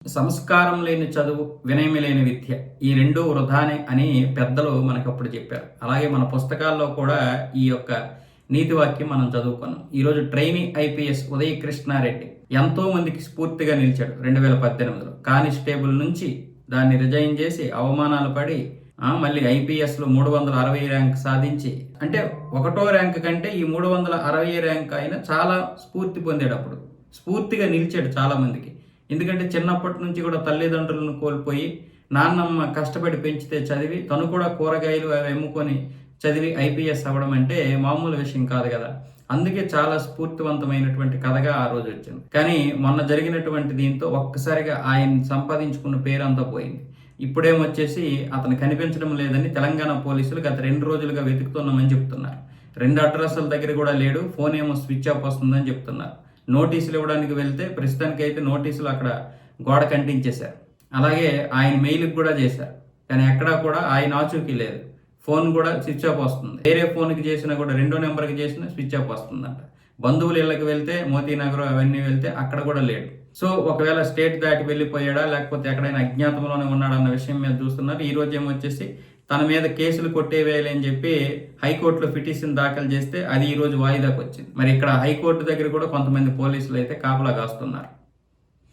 సంస్కారం లేని చదువు, వినయం లేని విద్య. ఈ రెండూ వృధానే అని పెద్దలు మనకప్పుడు చెప్పారు. అలాగే మన పుస్తకాల్లో కూడా ఈ యొక్క నీతి వాక్యం మనం చదువుకున్నాం. ఈరోజు ట్రైనీ ఐపీఎస్ ఉదయ్ కృష్ణారెడ్డి ఎంతో మందికి స్ఫూర్తిగా నిలిచాడు. 2018లో కానిస్టేబుల్ నుంచి దాన్ని రిజైన్ చేసి అవమానాలు పడి మళ్ళీ ఐపీఎస్లో 360 ర్యాంక్ సాధించి, అంటే 1వ ర్యాంక్ కంటే ఈ 360 ర్యాంక్ ఆయన చాలా స్ఫూర్తి పొందాడు. అప్పుడు స్ఫూర్తిగా నిలిచాడు చాలా మందికి. ఎందుకంటే చిన్నప్పటి నుంచి కూడా తల్లిదండ్రులను కోల్పోయి నాన్నమ్మ కష్టపడి పెంచితే చదివి తను కూడా కూరగాయలు అవి అమ్ముకొని చదివి ఐపీఎస్ అవ్వడం అంటే మామూలు విషయం కాదు కదా. అందుకే చాలా స్ఫూర్తివంతమైనటువంటి కథగా ఆ రోజు వచ్చింది. కానీ మొన్న జరిగినటువంటి దీంతో ఒక్కసారిగా ఆయన సంపాదించుకున్న పేరంతా పోయింది. ఇప్పుడేమొచ్చేసి అతను కనిపించడం లేదని తెలంగాణ పోలీసులు గత 2 రోజులుగా వెతుకుతున్నామని చెప్తున్నారు. 2 అడ్రస్ల దగ్గర కూడా లేడు, ఫోన్ ఏమో స్విచ్ ఆఫ్ వస్తుందని చెప్తున్నారు. నోటీసులు ఇవ్వడానికి వెళ్తే ప్రస్తుతానికి అయితే నోటీసులు అక్కడ గోడ కంటించేశారు. అలాగే ఆయన మెయిల్కి కూడా చేశారు, కానీ ఎక్కడా కూడా ఆయన ఆచూకీ లేదు. ఫోన్ కూడా స్విచ్ ఆఫ్ వస్తుంది. వేరే ఫోన్కి చేసినా కూడా 2వ నెంబర్కి చేసినా స్విచ్ ఆఫ్ వస్తుందంట. బంధువుల ఇళ్ళకి వెళ్తే మోతీనగర్ అవన్నీ వెళ్తే అక్కడ కూడా లేడు. సో ఒకవేళ స్టేట్ దాటి వెళ్ళిపోయాడా లేకపోతే ఎక్కడైనా అజ్ఞాతంలోనే ఉన్నాడన్న విషయం మీద చూస్తున్నారు. ఈ రోజు ఏమొచ్చేసి తన మీద కేసులు కొట్టేవేయాలి అని చెప్పి హైకోర్టులో పిటిషన్ దాఖలు చేస్తే అది ఈ రోజు వాయిదాకు వచ్చింది. మరి ఇక్కడ హైకోర్టు దగ్గర కూడా కొంతమంది పోలీసులు అయితే కాపలా కాస్తున్నారు.